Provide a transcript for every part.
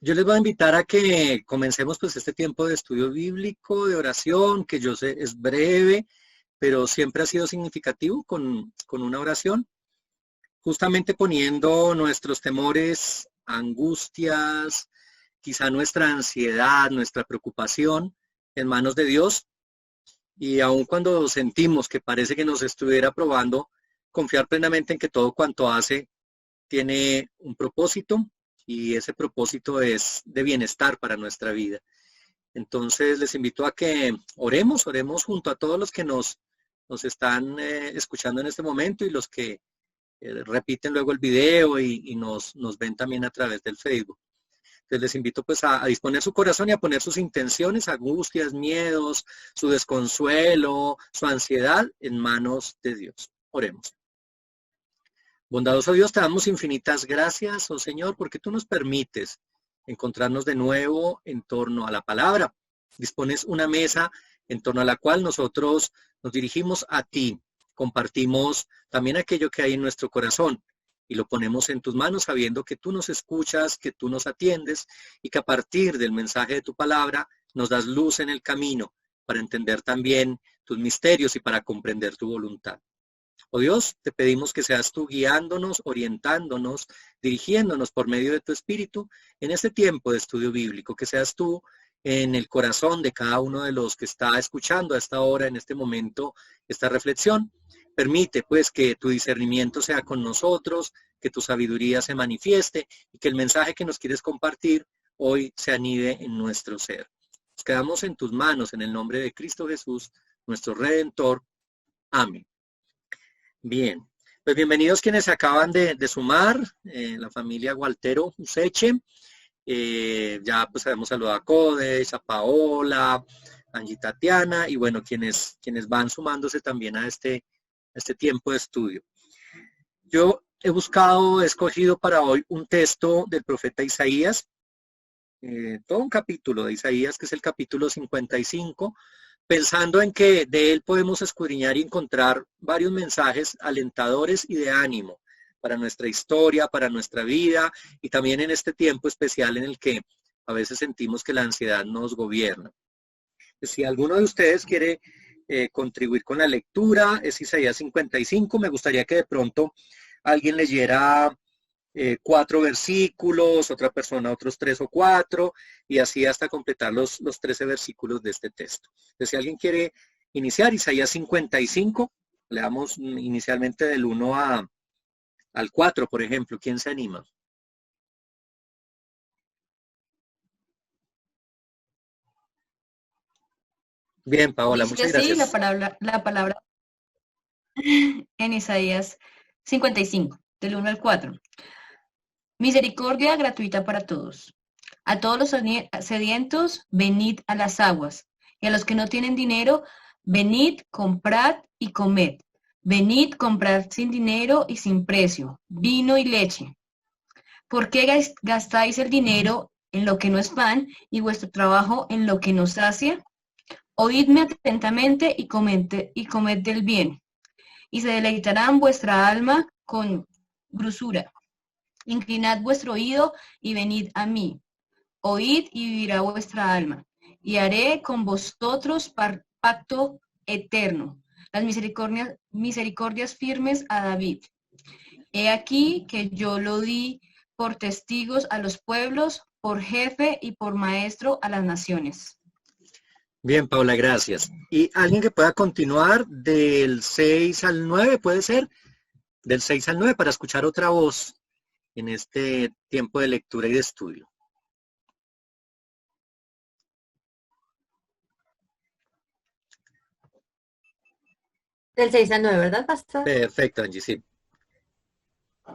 Yo les voy a invitar a que comencemos pues este tiempo de estudio bíblico, de oración, que yo sé es breve, pero siempre ha sido significativo con una oración, justamente poniendo nuestros temores, angustias, quizá nuestra ansiedad, nuestra preocupación en manos de Dios. Y aun cuando sentimos que parece que nos estuviera probando, confiar plenamente en que todo cuanto hace tiene un propósito y ese propósito es de bienestar para nuestra vida. Entonces les invito a que oremos junto a todos los que nos están escuchando en este momento y los que repiten luego el video y nos ven también a través del Facebook. Entonces les invito pues a disponer su corazón y a poner sus intenciones, angustias, miedos, su desconsuelo, su ansiedad en manos de Dios. Oremos. Bondadoso Dios, te damos infinitas gracias, oh Señor, porque tú nos permites encontrarnos de nuevo en torno a la palabra. Dispones una mesa en torno a la cual nosotros nos dirigimos a ti. Compartimos también aquello que hay en nuestro corazón y lo ponemos en tus manos sabiendo que tú nos escuchas, que tú nos atiendes y que a partir del mensaje de tu palabra nos das luz en el camino para entender también tus misterios y para comprender tu voluntad. Oh Dios, te pedimos que seas tú guiándonos, orientándonos, dirigiéndonos por medio de tu Espíritu en este tiempo de estudio bíblico, que seas tú en el corazón de cada uno de los que está escuchando a esta hora, en este momento, esta reflexión. Permite pues que tu discernimiento sea con nosotros, que tu sabiduría se manifieste y que el mensaje que nos quieres compartir hoy se anide en nuestro ser. Nos quedamos en tus manos en el nombre de Cristo Jesús, nuestro Redentor. Amén. Bien, pues bienvenidos quienes se acaban de sumar, la familia Gualtero Useche. Ya pues habíamos saludado a Codes, a Paola, a Angie Tatiana y bueno, quienes van sumándose también a este tiempo de estudio. Yo he escogido para hoy un texto del profeta Isaías, todo un capítulo de Isaías, que es el capítulo 55, pensando en que de él podemos escudriñar y encontrar varios mensajes alentadores y de ánimo para nuestra historia, para nuestra vida y también en este tiempo especial en el que a veces sentimos que la ansiedad nos gobierna. Si alguno de ustedes quiere contribuir con la lectura, es Isaías 55, me gustaría que de pronto alguien leyera 4 versículos, otra persona otros 3 o 4, y así hasta completar los 13 versículos de este texto. Entonces, si alguien quiere iniciar Isaías 55, leamos inicialmente del 1 al 4, por ejemplo. ¿Quién se anima? Bien, Paola, Dice muchas así gracias. la palabra en Isaías 55, del 1 al 4. Misericordia gratuita para todos. A todos los sedientos, venid a las aguas. Y a los que no tienen dinero, venid, comprad y comed. Venid, comprad sin dinero y sin precio, vino y leche. ¿Por qué gastáis el dinero en lo que no es pan y vuestro trabajo en lo que no sacia? Oídme atentamente y comed del bien, y se deleitarán vuestra alma con grosura. Inclinad vuestro oído y venid a mí. Oíd y vivirá vuestra alma, y haré con vosotros pacto eterno, las misericordias firmes a David. He aquí que yo lo di por testigos a los pueblos, por jefe y por maestro a las naciones. Bien, Paola, gracias. ¿Y alguien que pueda continuar del 6 al 9, puede ser? Del 6 al 9 para escuchar otra voz en este tiempo de lectura y de estudio. Del 6 al 9, ¿verdad, pastor? Perfecto, Angie, sí.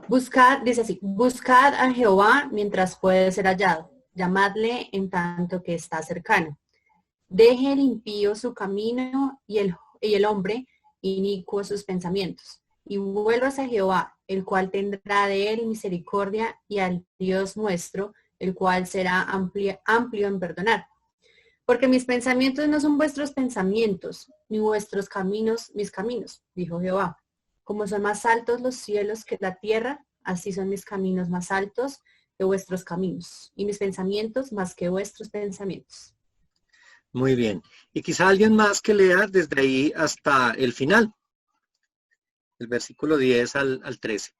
Buscad, dice así, buscad a Jehová mientras puede ser hallado, llamadle en tanto que está cercano. Deje el impío su camino y el hombre inicuo sus pensamientos. Y vuelvas a Jehová, el cual tendrá de él misericordia, y al Dios nuestro, el cual será amplio en perdonar. Porque mis pensamientos no son vuestros pensamientos, ni vuestros caminos mis caminos, dijo Jehová. Como son más altos los cielos que la tierra, así son mis caminos más altos de vuestros caminos, y mis pensamientos más que vuestros pensamientos. Muy bien. Y quizá alguien más que lea desde ahí hasta el final, el versículo 10 al 13.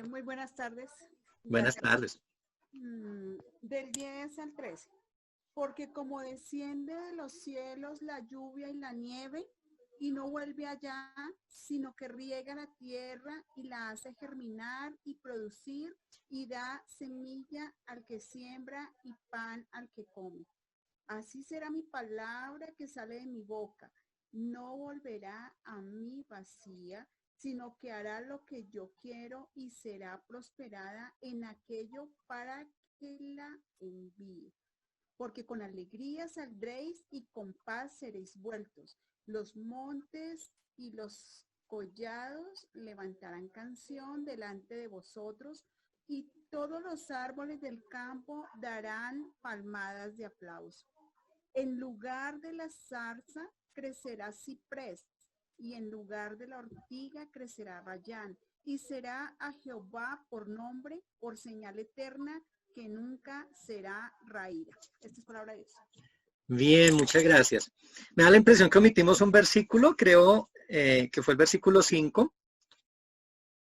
Muy buenas tardes. Buenas tardes. Del 10 al 13. Porque como desciende de los cielos la lluvia y la nieve, y no vuelve allá, sino que riega la tierra y la hace germinar y producir, y da semilla al que siembra y pan al que come. Así será mi palabra que sale de mi boca. No volverá a mí vacía, sino que hará lo que yo quiero y será prosperada en aquello para que la envíe. Porque con alegría saldréis y con paz seréis vueltos. Los montes y los collados levantarán canción delante de vosotros, y todos los árboles del campo darán palmadas de aplauso. En lugar de la zarza crecerá ciprés, y en lugar de la ortiga crecerá rayán, y será a Jehová por nombre, por señal eterna, que nunca será raída. Esta es palabra de Dios. Bien, muchas gracias. Me da la impresión que omitimos un versículo, creo que fue el versículo 5,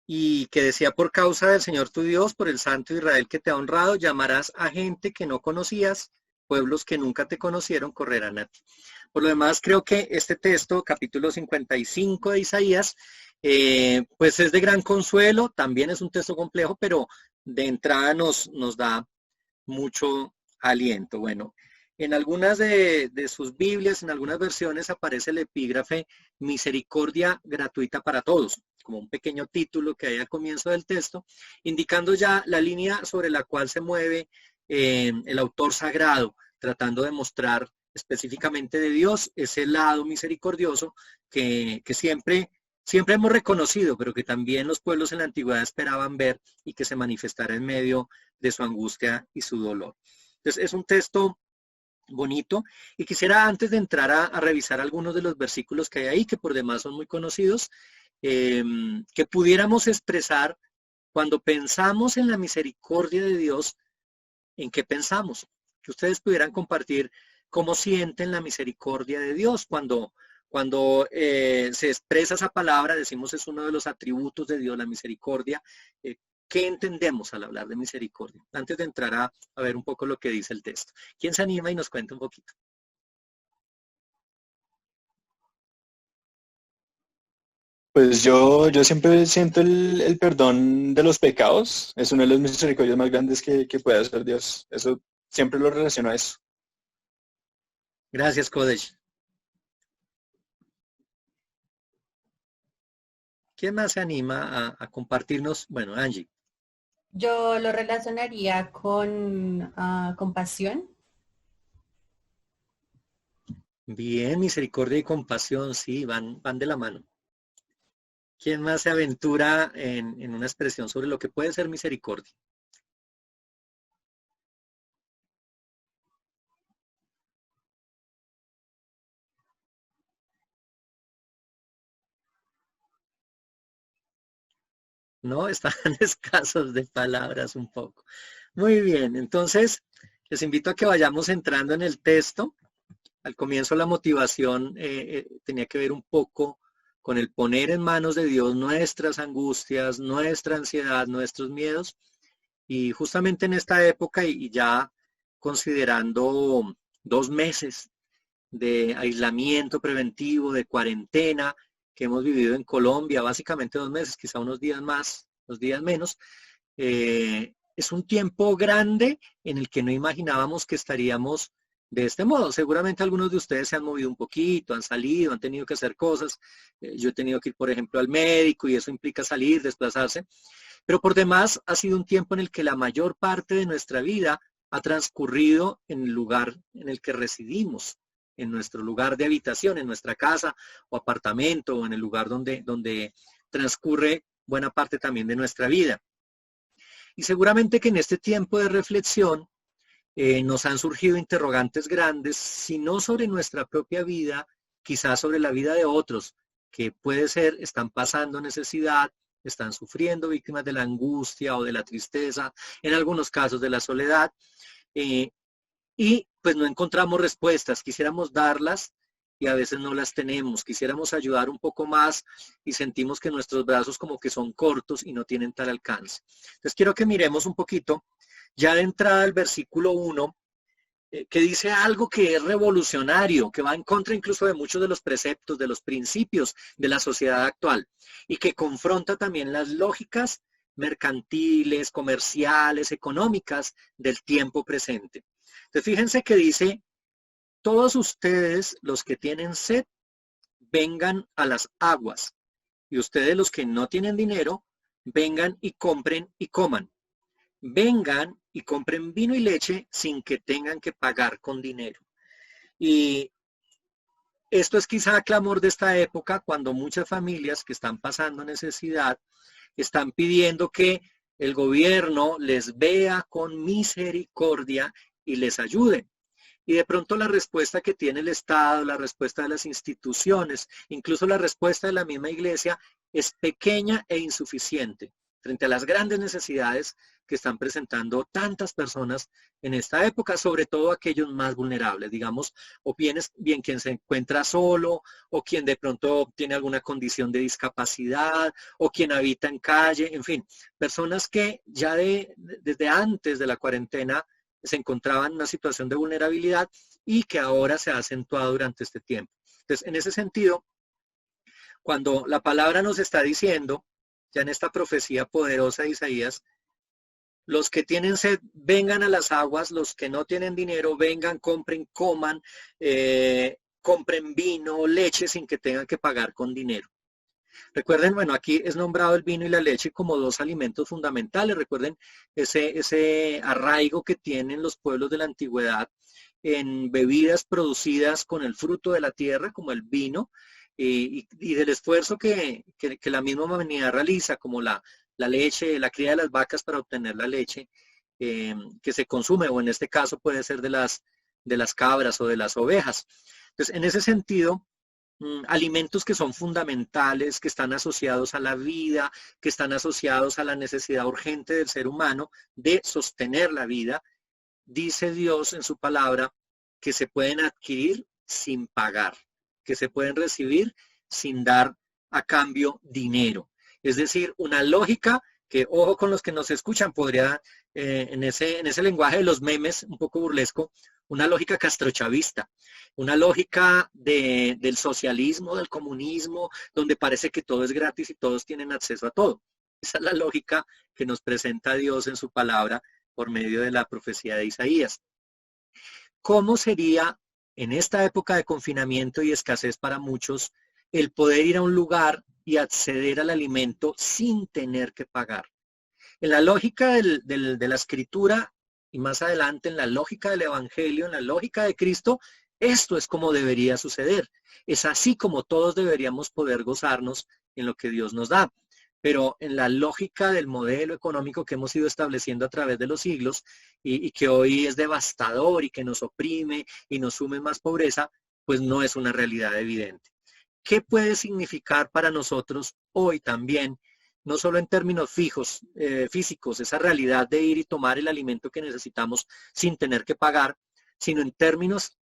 y que decía: por causa del Señor tu Dios, por el Santo Israel que te ha honrado, llamarás a gente que no conocías, pueblos que nunca te conocieron correrán a ti. Por lo demás, creo que este texto, capítulo 55 de Isaías, pues es de gran consuelo. También es un texto complejo, pero de entrada nos da mucho aliento. Bueno, en algunas de sus Biblias, en algunas versiones, aparece el epígrafe misericordia gratuita para todos, como un pequeño título que hay al comienzo del texto, indicando ya la línea sobre la cual se mueve el autor sagrado, tratando de mostrar específicamente de Dios ese lado misericordioso que siempre hemos reconocido, pero que también los pueblos en la antigüedad esperaban ver y que se manifestara en medio de su angustia y su dolor. Entonces es un texto bonito, y quisiera, antes de entrar a revisar algunos de los versículos que hay ahí, que por demás son muy conocidos, que pudiéramos expresar, cuando pensamos en la misericordia de Dios, ¿en qué pensamos? Que ustedes pudieran compartir cómo sienten la misericordia de Dios. Cuando se expresa esa palabra, decimos es uno de los atributos de Dios, la misericordia. ¿Qué entendemos al hablar de misericordia? Antes de entrar a ver un poco lo que dice el texto. ¿Quién se anima y nos cuenta un poquito? Pues yo siempre siento el perdón de los pecados. Es una de las misericordias más grandes que puede hacer Dios. Eso siempre lo relaciono a eso. Gracias, Kodesh. ¿Quién más se anima a compartirnos? Bueno, Angie. Yo lo relacionaría con compasión. Bien, misericordia y compasión, sí, van de la mano. ¿Quién más se aventura en una expresión sobre lo que puede ser misericordia? No, están escasos de palabras un poco. Muy bien, entonces les invito a que vayamos entrando en el texto. Al comienzo la motivación tenía que ver un poco con el poner en manos de Dios nuestras angustias, nuestra ansiedad, nuestros miedos. Y justamente en esta época, y ya considerando 2 meses de aislamiento preventivo, de cuarentena que hemos vivido en Colombia, básicamente 2 meses, quizá unos días más, unos días menos, es un tiempo grande en el que no imaginábamos que estaríamos de este modo. Seguramente algunos de ustedes se han movido un poquito, han salido, han tenido que hacer cosas. Yo he tenido que ir, por ejemplo, al médico, y eso implica salir, desplazarse. Pero por demás ha sido un tiempo en el que la mayor parte de nuestra vida ha transcurrido en el lugar en el que residimos, en nuestro lugar de habitación, en nuestra casa o apartamento, o en el lugar donde transcurre buena parte también de nuestra vida. Y seguramente que en este tiempo de reflexión nos han surgido interrogantes grandes, si no sobre nuestra propia vida, quizás sobre la vida de otros que puede ser, están pasando necesidad, están sufriendo, víctimas de la angustia o de la tristeza, en algunos casos de la soledad, y pues no encontramos respuestas, quisiéramos darlas y a veces no las tenemos, quisiéramos ayudar un poco más y sentimos que nuestros brazos como que son cortos y no tienen tal alcance. Entonces quiero que miremos un poquito, ya de entrada el versículo 1, que dice algo que es revolucionario, que va en contra incluso de muchos de los preceptos, de los principios de la sociedad actual, y que confronta también las lógicas mercantiles, comerciales, económicas del tiempo presente. Entonces fíjense que dice, todos ustedes los que tienen sed, vengan a las aguas, y ustedes los que no tienen dinero, vengan y compren y coman. Vengan y compren vino y leche sin que tengan que pagar con dinero. Y esto es quizá clamor de esta época, cuando muchas familias que están pasando necesidad están pidiendo que el gobierno les vea con misericordia y les ayude. Y de pronto la respuesta que tiene el Estado, la respuesta de las instituciones, incluso la respuesta de la misma iglesia, es pequeña e insuficiente frente a las grandes necesidades que están presentando tantas personas en esta época, sobre todo aquellos más vulnerables, digamos, o bien quien se encuentra solo, o quien de pronto tiene alguna condición de discapacidad, o quien habita en calle, en fin, personas que ya desde antes de la cuarentena se encontraban en una situación de vulnerabilidad y que ahora se ha acentuado durante este tiempo. Entonces, en ese sentido, cuando la palabra nos está diciendo, ya en esta profecía poderosa de Isaías, los que tienen sed, vengan a las aguas, los que no tienen dinero, vengan, compren, coman, compren vino, leche sin que tengan que pagar con dinero. Recuerden, bueno, aquí es nombrado el vino y la leche como dos alimentos fundamentales. Recuerden ese arraigo que tienen los pueblos de la antigüedad en bebidas producidas con el fruto de la tierra, como el vino, y del esfuerzo que la misma humanidad realiza, como la leche, la cría de las vacas para obtener la leche que se consume, o en este caso puede ser de las cabras o de las ovejas. Entonces, en ese sentido, alimentos que son fundamentales, que están asociados a la vida, que están asociados a la necesidad urgente del ser humano de sostener la vida, dice Dios en su palabra que se pueden adquirir sin pagar, que se pueden recibir sin dar a cambio dinero. Es decir, una lógica que, ojo con los que nos escuchan, podría, en ese lenguaje de los memes, un poco burlesco, una lógica castrochavista, una lógica del socialismo, del comunismo, donde parece que todo es gratis y todos tienen acceso a todo. Esa es la lógica que nos presenta Dios en su palabra por medio de la profecía de Isaías. ¿Cómo sería en esta época de confinamiento y escasez para muchos el poder ir a un lugar y acceder al alimento sin tener que pagar? En la lógica de la escritura y más adelante en la lógica del evangelio, en la lógica de Cristo, esto es como debería suceder. Es así como todos deberíamos poder gozarnos en lo que Dios nos da. Pero en la lógica del modelo económico que hemos ido estableciendo a través de los siglos y que hoy es devastador y que nos oprime y nos sume más pobreza, pues no es una realidad evidente. ¿Qué puede significar para nosotros hoy también, no solo en términos físicos, esa realidad de ir y tomar el alimento que necesitamos sin tener que pagar, sino en términos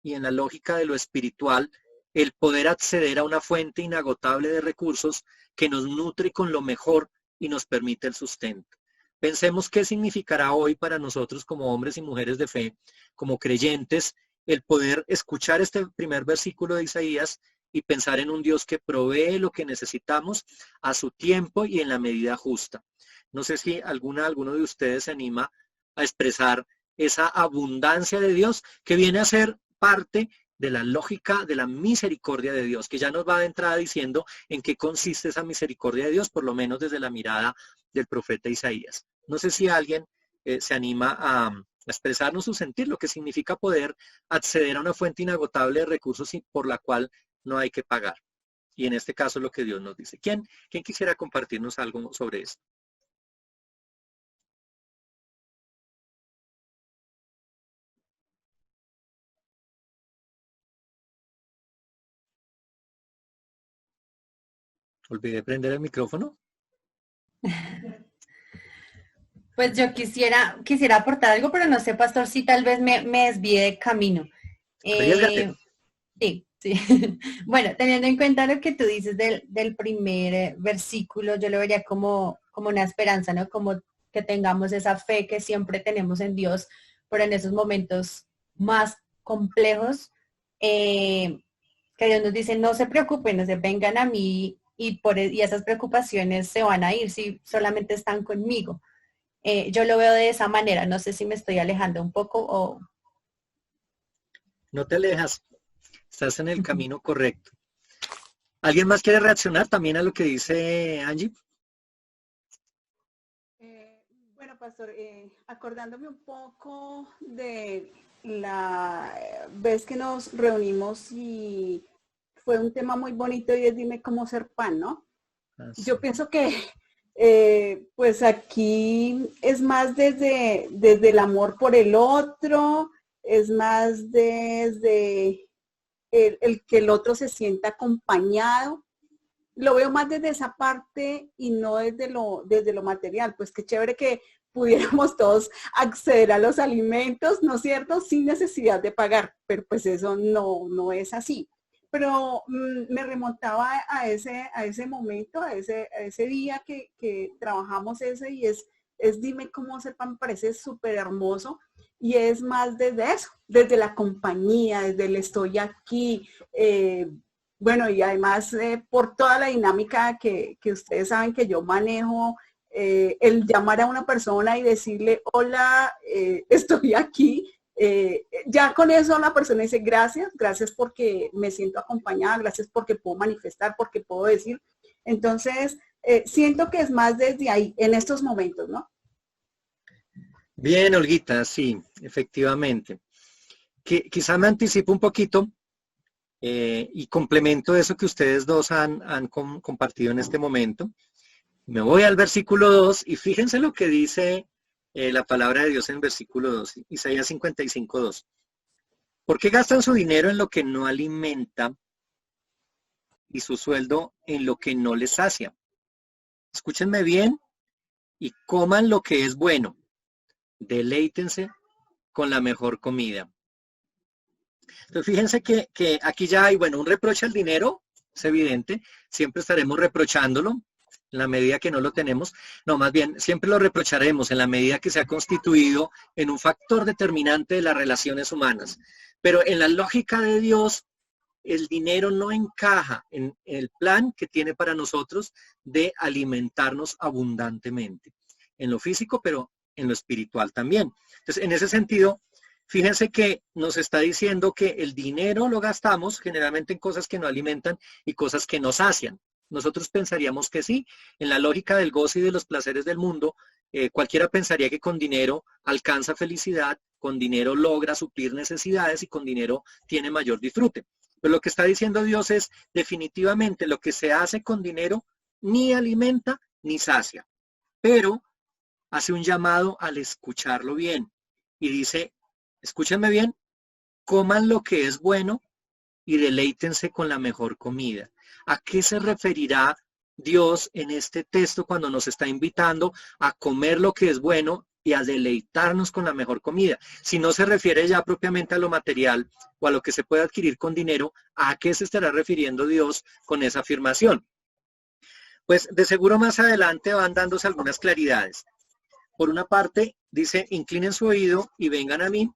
y en la lógica de lo espiritual, el poder acceder a una fuente inagotable de recursos que nos nutre con lo mejor y nos permite el sustento? Pensemos qué significará hoy para nosotros como hombres y mujeres de fe, como creyentes, el poder escuchar este primer versículo de Isaías y pensar en un Dios que provee lo que necesitamos a su tiempo y en la medida justa. No sé si alguno de ustedes se anima a expresar esa abundancia de Dios que viene a ser parte de la lógica de la misericordia de Dios, que ya nos va de entrada diciendo en qué consiste esa misericordia de Dios, por lo menos desde la mirada del profeta Isaías. No sé si alguien se anima a expresarnos su sentir, lo que significa poder acceder a una fuente inagotable de recursos y por la cual no hay que pagar. Y en este caso lo que Dios nos dice. ¿Quién quisiera compartirnos algo sobre esto? Olvidé prender el micrófono. Pues yo quisiera aportar algo, pero no sé, pastor, si tal vez me desvíe de camino. Arriesgate. Sí, sí. Bueno, teniendo en cuenta lo que tú dices del primer versículo, yo lo vería como una esperanza, ¿no? Como que tengamos esa fe que siempre tenemos en Dios, pero en esos momentos más complejos, que Dios nos dice, no se preocupen, no se vengan a mí y esas preocupaciones se van a ir si solamente están conmigo. Yo lo veo de esa manera, no sé si me estoy alejando un poco o... No te alejas, estás en el camino correcto. ¿Alguien más quiere reaccionar también a lo que dice Angie? Bueno, pastor, acordándome un poco de la vez que nos reunimos y fue un tema muy bonito y es dime cómo ser pan, ¿no? Yo pienso que pues aquí es más desde el amor por el otro, es más desde el que el otro se sienta acompañado. Lo veo más desde esa parte y no desde lo material. Pues qué chévere que pudiéramos todos acceder a los alimentos, ¿no es cierto? Sin necesidad de pagar, pero pues eso no es así. Pero me remontaba a ese momento, a ese día que trabajamos ese y es dime cómo sepan, me parece súper hermoso y es más desde eso, desde la compañía, desde el estoy aquí, bueno, y además por toda la dinámica que ustedes saben que yo manejo, el llamar a una persona y decirle, hola, estoy aquí, ya con eso la persona dice, gracias porque me siento acompañada, gracias porque puedo manifestar, porque puedo decir. Entonces, siento que es más desde ahí, en estos momentos, ¿no? Bien, Olguita, sí, efectivamente. Quizá me anticipo un poquito y complemento eso que ustedes dos han compartido en este momento. Me voy al versículo 2 y fíjense lo que dice la palabra de Dios en versículo 2, Isaías 55:2. ¿Por qué gastan su dinero en lo que no alimenta y su sueldo en lo que no les sacia? Escúchenme bien y coman lo que es bueno. Deleítense con la mejor comida. Entonces fíjense que aquí ya hay, bueno, un reproche al dinero, es evidente, siempre estaremos reprochándolo en la medida que no lo tenemos, no, más bien, siempre lo reprocharemos en la medida que se ha constituido en un factor determinante de las relaciones humanas. Pero en la lógica de Dios, el dinero no encaja en el plan que tiene para nosotros de alimentarnos abundantemente, en lo físico, pero en lo espiritual también. Entonces, en ese sentido, fíjense que nos está diciendo que el dinero lo gastamos generalmente en cosas que no alimentan y cosas que nos sacian. Nosotros pensaríamos que sí, en la lógica del goce y de los placeres del mundo, cualquiera pensaría que con dinero alcanza felicidad, con dinero logra suplir necesidades y con dinero tiene mayor disfrute. Pero lo que está diciendo Dios es definitivamente lo que se hace con dinero ni alimenta ni sacia, pero hace un llamado al escucharlo bien y dice, escúchenme bien, coman lo que es bueno y deleítense con la mejor comida. ¿A qué se referirá Dios en este texto cuando nos está invitando a comer lo que es bueno y a deleitarnos con la mejor comida? Si no se refiere ya propiamente a lo material o a lo que se puede adquirir con dinero, ¿a qué se estará refiriendo Dios con esa afirmación? Pues de seguro más adelante van dándose algunas claridades. Por una parte, dice, inclinen su oído y vengan a mí,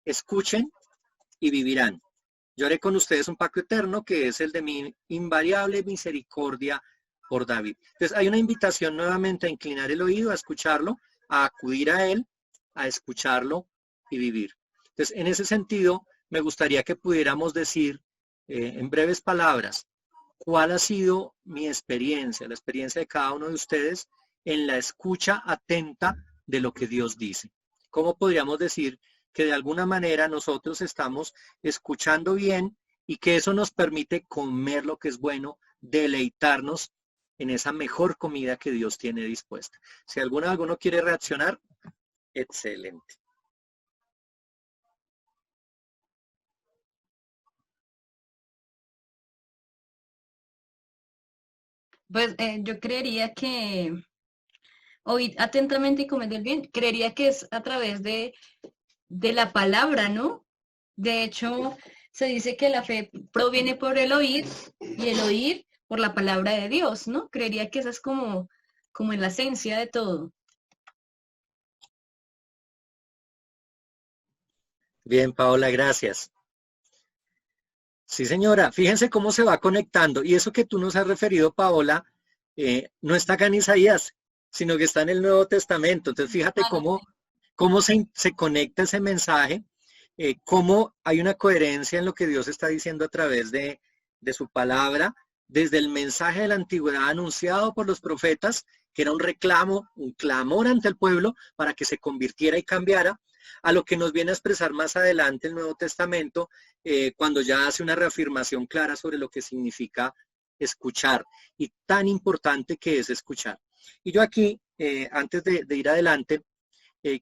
escuchen y vivirán. Yo haré con ustedes un pacto eterno que es el de mi invariable misericordia por David. Entonces hay una invitación nuevamente a inclinar el oído, a escucharlo, a acudir a él, a escucharlo y vivir. Entonces en ese sentido me gustaría que pudiéramos decir en breves palabras cuál ha sido mi experiencia, la experiencia de cada uno de ustedes en la escucha atenta de lo que Dios dice. ¿Cómo podríamos decir que de alguna manera nosotros estamos escuchando bien y que eso nos permite comer lo que es bueno, deleitarnos en esa mejor comida que Dios tiene dispuesta? Si alguno quiere reaccionar, excelente. Pues yo creería que oíd atentamente y comed el bien. Creería que es a través de la palabra, ¿no? De hecho, se dice que la fe proviene por el oír y el oír por la palabra de Dios, ¿no? Creería que esa es como en la esencia de todo. Bien, Paola, gracias. Sí, señora, fíjense cómo se va conectando. Y eso que tú nos has referido, Paola, no está acá en Isaías, sino que está en el Nuevo Testamento. Entonces, fíjate cómo se conecta ese mensaje, cómo hay una coherencia en lo que Dios está diciendo a través de su palabra, desde el mensaje de la antigüedad anunciado por los profetas, que era un reclamo, un clamor ante el pueblo para que se convirtiera y cambiara, a lo que nos viene a expresar más adelante el Nuevo Testamento, cuando ya hace una reafirmación clara sobre lo que significa escuchar y tan importante que es escuchar. Y yo aquí, antes de ir adelante,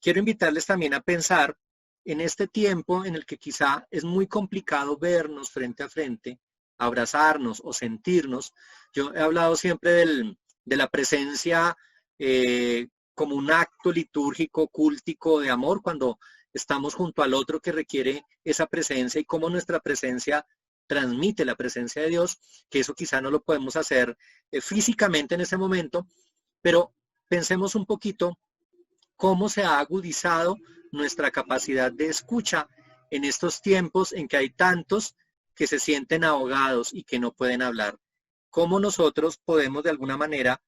quiero invitarles también a pensar en este tiempo en el que quizá es muy complicado vernos frente a frente, abrazarnos o sentirnos. Yo he hablado siempre de la presencia como un acto litúrgico, cúltico de amor, cuando estamos junto al otro que requiere esa presencia y cómo nuestra presencia transmite la presencia de Dios, que eso quizá no lo podemos hacer físicamente en ese momento, pero pensemos un poquito cómo se ha agudizado nuestra capacidad de escucha en estos tiempos en que hay tantos que se sienten ahogados y que no pueden hablar. Cómo nosotros podemos de alguna manera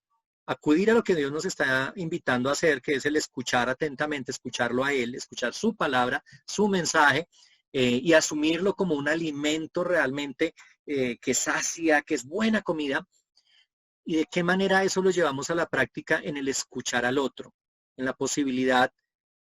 acudir a lo que Dios nos está invitando a hacer, que es el escuchar atentamente, escucharlo a Él, escuchar su palabra, su mensaje, y asumirlo como un alimento realmente que sacia, que es buena comida, y de qué manera eso lo llevamos a la práctica en el escuchar al otro, en la posibilidad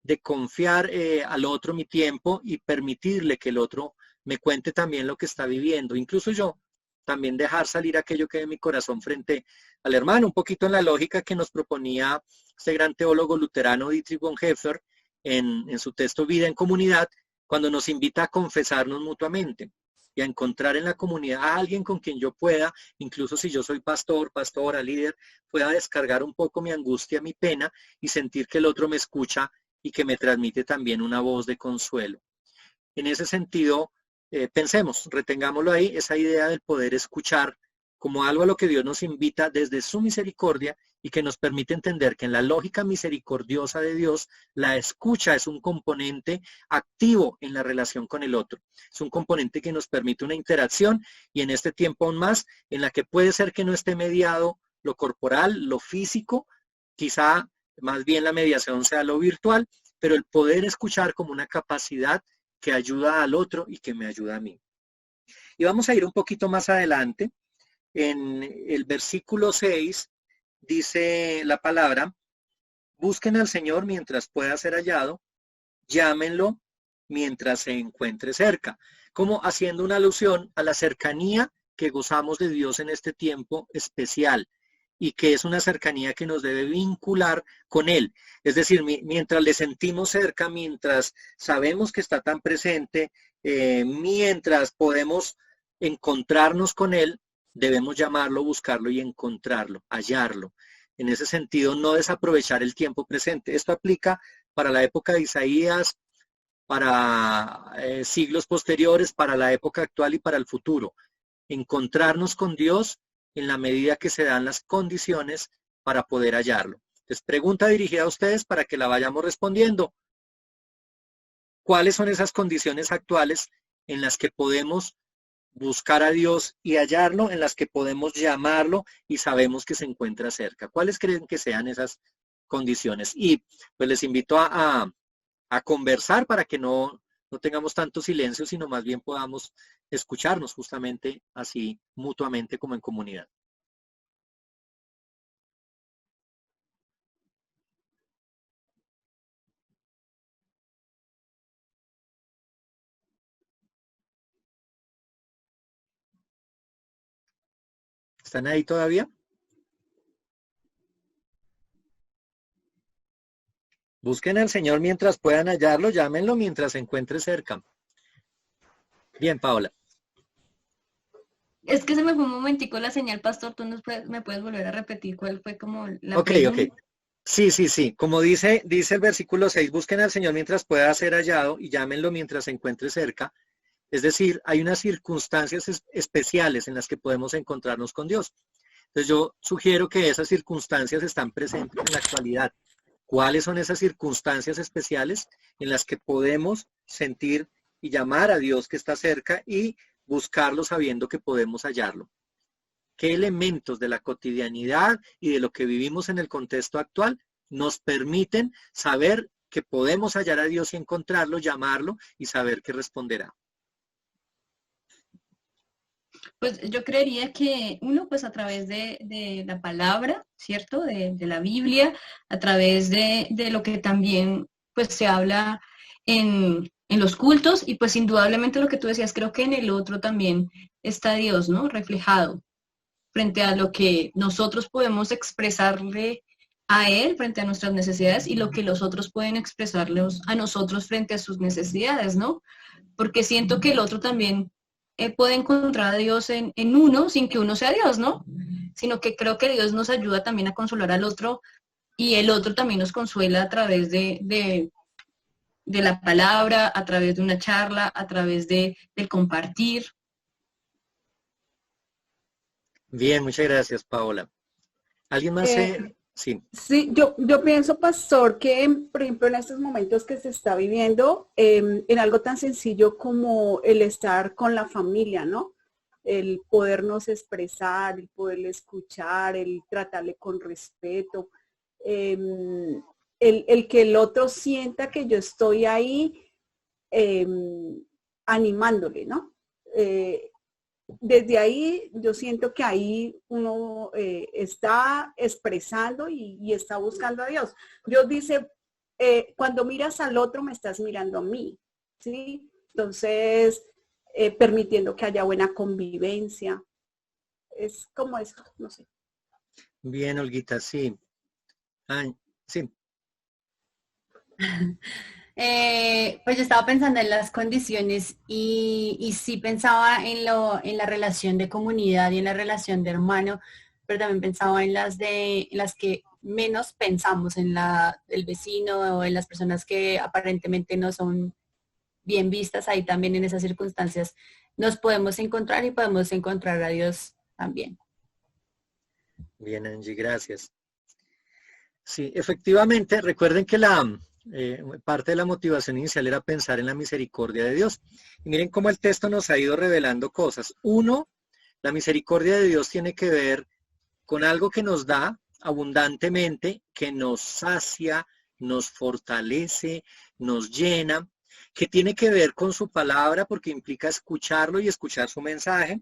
de confiar al otro mi tiempo y permitirle que el otro me cuente también lo que está viviendo, incluso yo también dejar salir aquello que de mi corazón frente al hermano, un poquito en la lógica que nos proponía este gran teólogo luterano Dietrich Bonhoeffer en su texto Vida en Comunidad, cuando nos invita a confesarnos mutuamente y a encontrar en la comunidad a alguien con quien yo pueda, incluso si yo soy pastor, pastora, líder, pueda descargar un poco mi angustia, mi pena y sentir que el otro me escucha y que me transmite también una voz de consuelo. En ese sentido, pensemos, retengámoslo ahí, esa idea del poder escuchar como algo a lo que Dios nos invita desde su misericordia y que nos permite entender que en la lógica misericordiosa de Dios, la escucha es un componente activo en la relación con el otro. Es un componente que nos permite una interacción y en este tiempo aún más, en la que puede ser que no esté mediado lo corporal, lo físico, quizá más bien la mediación sea lo virtual, pero el poder escuchar como una capacidad que ayuda al otro y que me ayuda a mí. Y vamos a ir un poquito más adelante. En el versículo 6 dice la palabra, busquen al Señor mientras pueda ser hallado, llámenlo mientras se encuentre cerca, como haciendo una alusión a la cercanía que gozamos de Dios en este tiempo especial y que es una cercanía que nos debe vincular con Él. Es decir, mientras le sentimos cerca, mientras sabemos que está tan presente, mientras podemos encontrarnos con Él, debemos llamarlo, buscarlo y encontrarlo, hallarlo. En ese sentido, no desaprovechar el tiempo presente. Esto aplica para la época de Isaías, para siglos posteriores, para la época actual y para el futuro. Encontrarnos con Dios en la medida que se dan las condiciones para poder hallarlo. Entonces, pregunta dirigida a ustedes para que la vayamos respondiendo. ¿Cuáles son esas condiciones actuales en las que podemos buscar a Dios y hallarlo, en las que podemos llamarlo y sabemos que se encuentra cerca? ¿Cuáles creen que sean esas condiciones? Y pues les invito a conversar para que no tengamos tanto silencio, sino más bien podamos escucharnos justamente así mutuamente como en comunidad. ¿Están ahí todavía? Busquen al Señor mientras puedan hallarlo, llámenlo mientras se encuentre cerca. Bien, Paola. Es que se me fue un momentico la señal, pastor. ¿Me puedes volver a repetir cuál fue como la Ok. pregunta? Sí. Como dice el versículo 6, busquen al Señor mientras pueda ser hallado y llámenlo mientras se encuentre cerca. Es decir, hay unas circunstancias especiales en las que podemos encontrarnos con Dios. Entonces yo sugiero que esas circunstancias están presentes en la actualidad. ¿Cuáles son esas circunstancias especiales en las que podemos sentir y llamar a Dios que está cerca y buscarlo sabiendo que podemos hallarlo? ¿Qué elementos de la cotidianidad y de lo que vivimos en el contexto actual nos permiten saber que podemos hallar a Dios y encontrarlo, llamarlo y saber que responderá? Pues yo creería que uno, pues a través de la palabra, ¿cierto? De la Biblia, a través de lo que también pues se habla en los cultos y pues indudablemente lo que tú decías, creo que en el otro también está Dios, ¿no? Reflejado frente a lo que nosotros podemos expresarle a Él frente a nuestras necesidades y lo que los otros pueden expresarles a nosotros frente a sus necesidades, ¿no? Porque siento que el otro también puede encontrar a Dios en uno sin que uno sea Dios, ¿no? Sino que creo que Dios nos ayuda también a consolar al otro y el otro también nos consuela a través de la palabra, a través de una charla, a través del compartir. Bien, muchas gracias, Paola. ¿Alguien más? Sí. Sí, yo pienso, pastor, que por ejemplo en estos momentos que se está viviendo, en algo tan sencillo como el estar con la familia, ¿no? El podernos expresar, el poderle escuchar, el tratarle con respeto, el que el otro sienta que yo estoy ahí animándole, ¿no? Desde ahí yo siento que ahí uno está expresando y está buscando a Dios. Dios dice, cuando miras al otro me estás mirando a mí, ¿sí? Entonces, permitiendo que haya buena convivencia. Es como eso, no sé. Bien, Olguita, sí. Sí. Pues yo estaba pensando en las condiciones y sí pensaba en la relación de comunidad y en la relación de hermano, pero también pensaba en las que menos pensamos, en el vecino o en las personas que aparentemente no son bien vistas. Ahí también en esas circunstancias nos podemos encontrar y podemos encontrar a Dios también. Bien, Angie, gracias. Sí, efectivamente, recuerden que parte de la motivación inicial era pensar en la misericordia de Dios. Y miren cómo el texto nos ha ido revelando cosas. Uno, la misericordia de Dios tiene que ver con algo que nos da abundantemente, que nos sacia, nos fortalece, nos llena, que tiene que ver con su palabra porque implica escucharlo y escuchar su mensaje,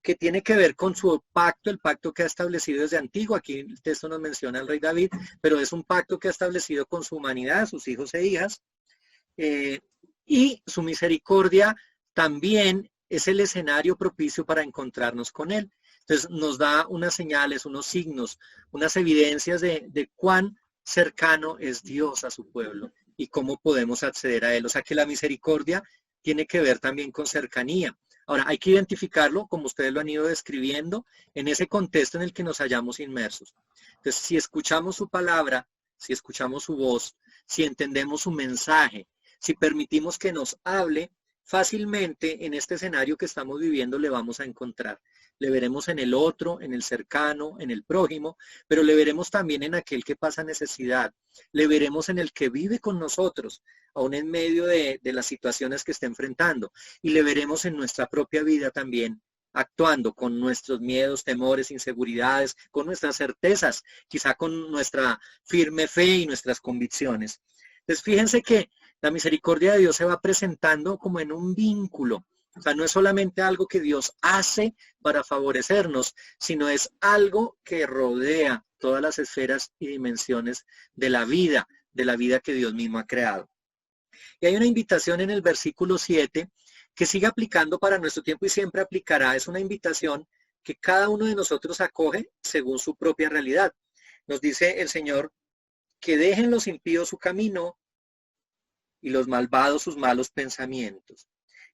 que tiene que ver con su pacto, el pacto que ha establecido desde antiguo. Aquí el texto nos menciona al rey David, pero es un pacto que ha establecido con su humanidad, sus hijos e hijas, y su misericordia también es el escenario propicio para encontrarnos con él. Entonces nos da unas señales, unos signos, unas evidencias de cuán cercano es Dios a su pueblo y cómo podemos acceder a él. O sea que la misericordia tiene que ver también con cercanía. Ahora, hay que identificarlo, como ustedes lo han ido describiendo, en ese contexto en el que nos hallamos inmersos. Entonces, si escuchamos su palabra, si escuchamos su voz, si entendemos su mensaje, si permitimos que nos hable, fácilmente en este escenario que estamos viviendo le vamos a encontrar. Le veremos en el otro, en el cercano, en el prójimo, pero le veremos también en aquel que pasa necesidad. Le veremos en el que vive con nosotros, aún en medio de las situaciones que está enfrentando. Y le veremos en nuestra propia vida también, actuando con nuestros miedos, temores, inseguridades, con nuestras certezas, quizá con nuestra firme fe y nuestras convicciones. Entonces, fíjense que la misericordia de Dios se va presentando como en un vínculo. O sea, no es solamente algo que Dios hace para favorecernos, sino es algo que rodea todas las esferas y dimensiones de la vida que Dios mismo ha creado. Y hay una invitación en el versículo 7 que sigue aplicando para nuestro tiempo y siempre aplicará. Es una invitación que cada uno de nosotros acoge según su propia realidad. Nos dice el Señor que dejen los impíos su camino y los malvados sus malos pensamientos.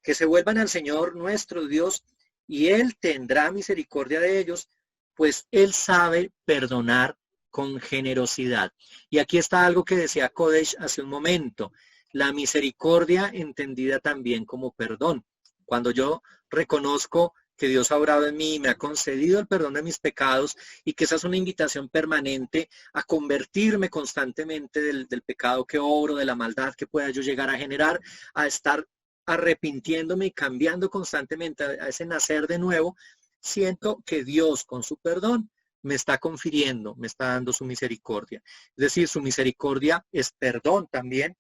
Que se vuelvan al Señor nuestro Dios y Él tendrá misericordia de ellos, pues Él sabe perdonar con generosidad. Y aquí está algo que decía Kodesh hace un momento, la misericordia entendida también como perdón. Cuando yo reconozco que Dios ha obrado en mí y me ha concedido el perdón de mis pecados y que esa es una invitación permanente a convertirme constantemente del pecado que obro, de la maldad que pueda yo llegar a generar, a estar arrepintiéndome y cambiando constantemente a ese nacer de nuevo, siento que Dios con su perdón me está confiriendo, me está dando su misericordia. Es decir, su misericordia es perdón también,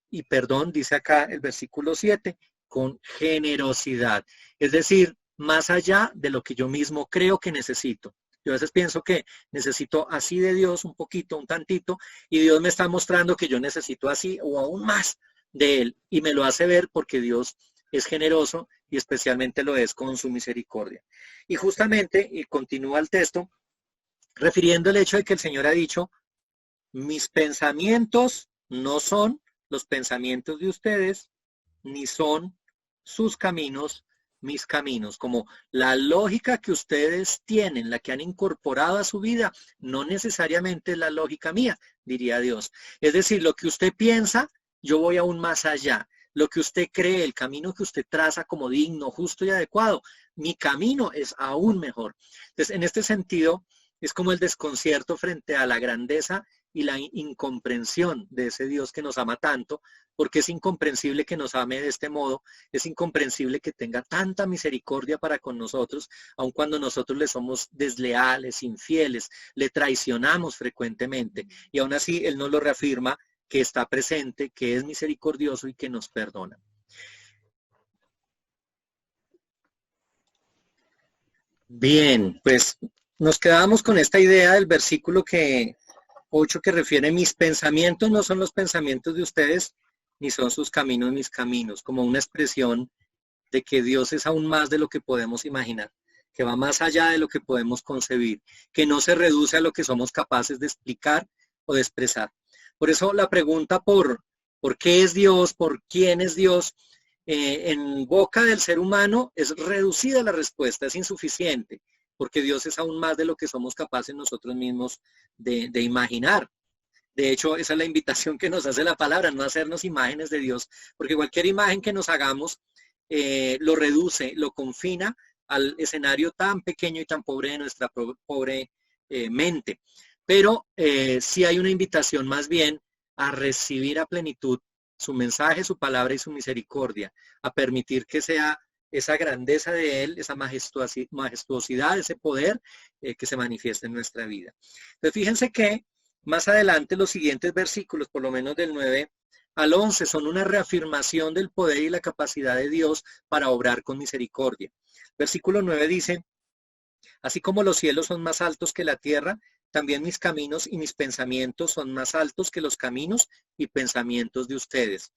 y perdón, dice acá el versículo 7, con generosidad. Es decir, más allá de lo que yo mismo creo que necesito. Yo a veces pienso que necesito así de Dios un poquito, un tantito, y Dios me está mostrando que yo necesito así o aún más de Él, y me lo hace ver porque Dios es generoso y especialmente lo es con su misericordia. Y justamente, y continúa el texto, refiriendo el hecho de que el Señor ha dicho, mis pensamientos no son los pensamientos de ustedes, ni son sus caminos mis caminos. Como la lógica que ustedes tienen, la que han incorporado a su vida, no necesariamente es la lógica mía, diría Dios. Es decir, lo que usted piensa, yo voy aún más allá. Lo que usted cree, el camino que usted traza como digno, justo y adecuado, mi camino es aún mejor. Entonces, en este sentido, es como el desconcierto frente a la grandeza y la incomprensión de ese Dios que nos ama tanto, porque es incomprensible que nos ame de este modo, es incomprensible que tenga tanta misericordia para con nosotros, aun cuando nosotros le somos desleales, infieles, le traicionamos frecuentemente, y aún así Él nos lo reafirma, que está presente, que es misericordioso y que nos perdona. Bien, pues nos quedamos con esta idea del versículo 8 que refiere mis pensamientos no son los pensamientos de ustedes, ni son sus caminos mis caminos, como una expresión de que Dios es aún más de lo que podemos imaginar, que va más allá de lo que podemos concebir, que no se reduce a lo que somos capaces de explicar o de expresar. Por eso la pregunta por qué es Dios, por quién es Dios, en boca del ser humano es reducida la respuesta, es insuficiente, porque Dios es aún más de lo que somos capaces nosotros mismos de imaginar. De hecho, esa es la invitación que nos hace la palabra, no hacernos imágenes de Dios, porque cualquier imagen que nos hagamos lo reduce, lo confina al escenario tan pequeño y tan pobre de nuestra pobre mente. Pero sí hay una invitación más bien a recibir a plenitud su mensaje, su palabra y su misericordia, a permitir que sea esa grandeza de Él, esa majestuosidad, ese poder que se manifiesta en nuestra vida. Entonces fíjense que más adelante los siguientes versículos, por lo menos del 9 al 11, son una reafirmación del poder y la capacidad de Dios para obrar con misericordia. Versículo 9 dice, así como los cielos son más altos que la tierra, también mis caminos y mis pensamientos son más altos que los caminos y pensamientos de ustedes.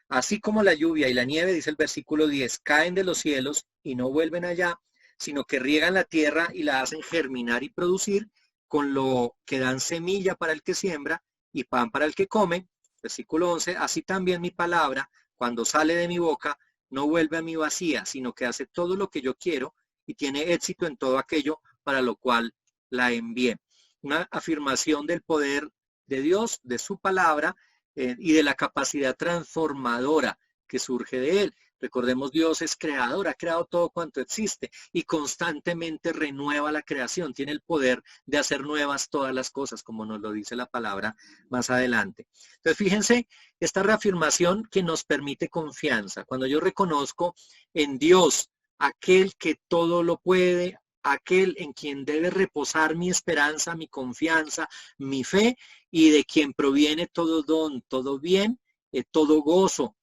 Así como la lluvia y la nieve, dice el versículo 10, caen de los cielos y no vuelven allá, sino que riegan la tierra y la hacen germinar y producir, con lo que dan semilla para el que siembra y pan para el que come. Versículo 11, así también mi palabra, cuando sale de mi boca, no vuelve a mí vacía, sino que hace todo lo que yo quiero y tiene éxito en todo aquello para lo cual la envié. Una afirmación del poder de Dios, de su palabra, y de la capacidad transformadora que surge de Él. Recordemos, Dios es creador, ha creado todo cuanto existe y constantemente renueva la creación. Tiene el poder de hacer nuevas todas las cosas, como nos lo dice la palabra más adelante. Entonces, fíjense, esta reafirmación que nos permite confianza. Cuando yo reconozco en Dios, aquel que todo lo puede, aquel en quien debe reposar mi esperanza, mi confianza, mi fe, y de quien proviene todo don, todo bien, todo gozo,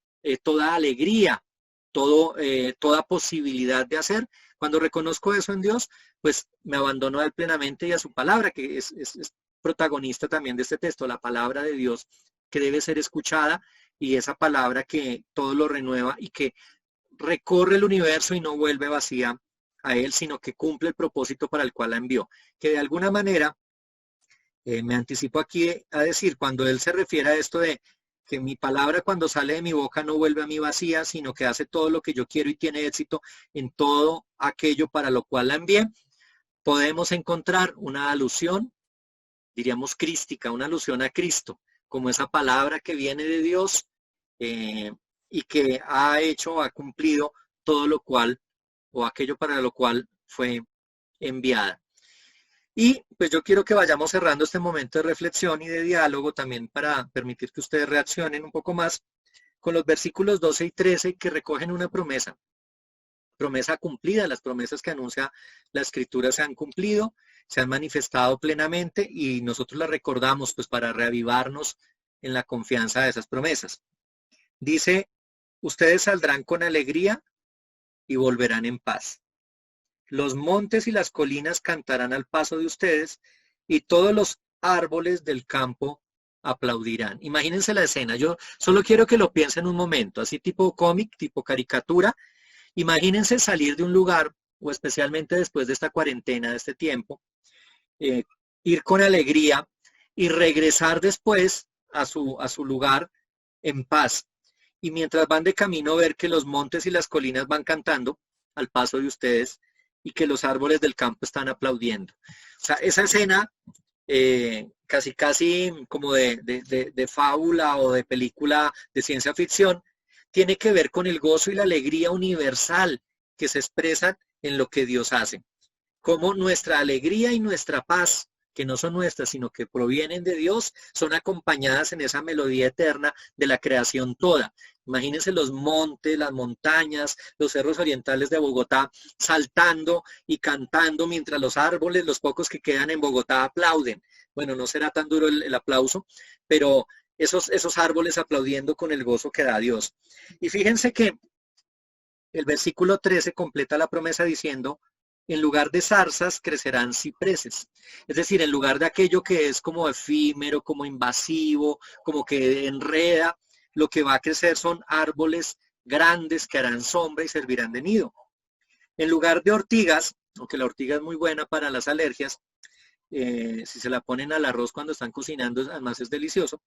toda alegría, toda posibilidad de hacer. Cuando reconozco eso en Dios, pues me abandono a Él plenamente y a su palabra, que es protagonista también de este texto, la palabra de Dios que debe ser escuchada, y esa palabra que todo lo renueva y que recorre el universo y no vuelve vacía a Él, sino que cumple el propósito para el cual la envió. Que de alguna manera, me anticipo aquí a decir, cuando Él se refiere a esto de que mi palabra cuando sale de mi boca no vuelve a mí vacía, sino que hace todo lo que yo quiero y tiene éxito en todo aquello para lo cual la envié, podemos encontrar una alusión, diríamos crística, una alusión a Cristo, como esa palabra que viene de Dios y que ha hecho, ha cumplido todo lo cual, o aquello para lo cual fue enviada. Y pues yo quiero que vayamos cerrando este momento de reflexión y de diálogo también para permitir que ustedes reaccionen un poco más con los versículos 12 y 13 que recogen una promesa cumplida. Las promesas que anuncia la Escritura se han cumplido, se han manifestado plenamente y nosotros las recordamos pues para reavivarnos en la confianza de esas promesas. Dice, ustedes saldrán con alegría y volverán en paz. Los montes y las colinas cantarán al paso de ustedes y todos los árboles del campo aplaudirán. Imagínense la escena. Yo solo quiero que lo piensen un momento, así tipo cómic, tipo caricatura. Imagínense salir de un lugar, o especialmente después de esta cuarentena, de este tiempo, ir con alegría y regresar después a su lugar en paz. Y mientras van de camino ver que los montes y las colinas van cantando al paso de ustedes y que los árboles del campo están aplaudiendo. O sea, esa escena casi como de fábula o de película de ciencia ficción, tiene que ver con el gozo y la alegría universal que se expresan en lo que Dios hace. Como nuestra alegría y nuestra paz, que no son nuestras, sino que provienen de Dios, son acompañadas en esa melodía eterna de la creación toda. Imagínense los montes, las montañas, los cerros orientales de Bogotá saltando y cantando mientras los árboles, los pocos que quedan en Bogotá, aplauden. Bueno, no será tan duro el aplauso, pero esos árboles aplaudiendo con el gozo que da Dios. Y fíjense que el versículo 13 completa la promesa diciendo, en lugar de zarzas crecerán cipreses. Es decir, en lugar de aquello que es como efímero, como invasivo, como que enreda, lo que va a crecer son árboles grandes que harán sombra y servirán de nido. En lugar de ortigas, aunque la ortiga es muy buena para las alergias, si se la ponen al arroz cuando están cocinando, además es delicioso.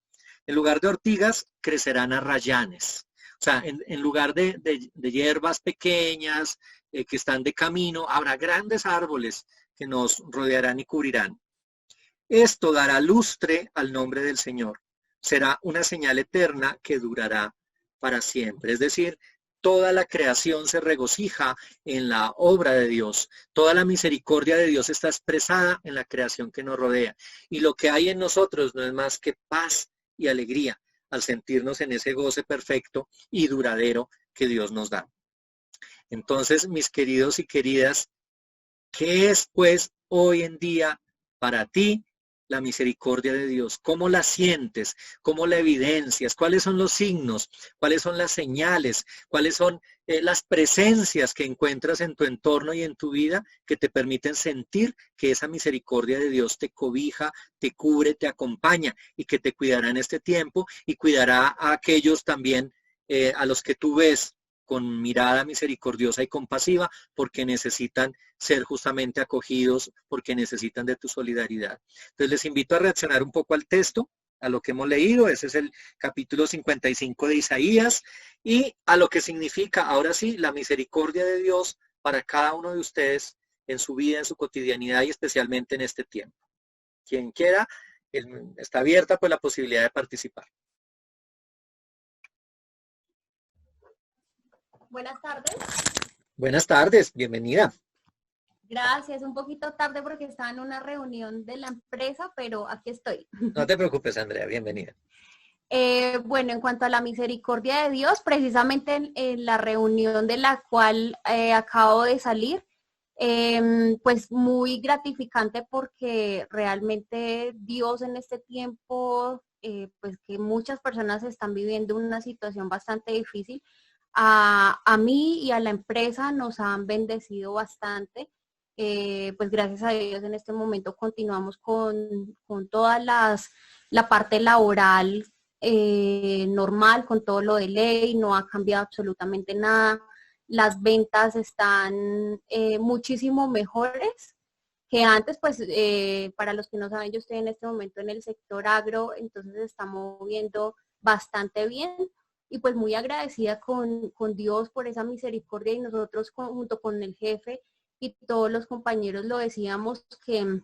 En lugar de ortigas, crecerán arrayanes. O sea, en lugar de hierbas pequeñas que están de camino, habrá grandes árboles que nos rodearán y cubrirán. Esto dará lustre al nombre del Señor. Será una señal eterna que durará para siempre. Es decir, toda la creación se regocija en la obra de Dios. Toda la misericordia de Dios está expresada en la creación que nos rodea. Y lo que hay en nosotros no es más que paz y alegría al sentirnos en ese goce perfecto y duradero que Dios nos da. Entonces, mis queridos y queridas, ¿qué es pues hoy en día para ti la misericordia de Dios? ¿Cómo la sientes? ¿Cómo la evidencias? ¿Cuáles son los signos? ¿Cuáles son las señales? ¿Cuáles son las presencias que encuentras en tu entorno y en tu vida que te permiten sentir que esa misericordia de Dios te cobija, te cubre, te acompaña y que te cuidará en este tiempo y cuidará a aquellos también a los que tú ves con mirada misericordiosa y compasiva, porque necesitan ser justamente acogidos, porque necesitan de tu solidaridad? Entonces les invito a reaccionar un poco al texto, a lo que hemos leído. Ese es el capítulo 55 de Isaías, y a lo que significa, ahora sí, la misericordia de Dios para cada uno de ustedes en su vida, en su cotidianidad y especialmente en este tiempo. Quien quiera, está abierta pues la posibilidad de participar. Buenas tardes. Buenas tardes, bienvenida. Gracias, un poquito tarde porque estaba en una reunión de la empresa, pero aquí estoy. No te preocupes, Andrea, bienvenida. Bueno, en cuanto a la misericordia de Dios, precisamente en la reunión de la cual acabo de salir, pues muy gratificante porque realmente Dios en este tiempo, pues que muchas personas están viviendo una situación bastante difícil, a mí y a la empresa nos han bendecido bastante. Pues gracias a Dios en este momento continuamos con toda la parte laboral normal, con todo lo de ley, no ha cambiado absolutamente nada. Las ventas están muchísimo mejores que antes. Pues para los que no saben, yo estoy en este momento en el sector agro, entonces estamos viendo bastante bien y pues muy agradecida con Dios por esa misericordia y nosotros junto con el jefe y todos los compañeros lo decíamos que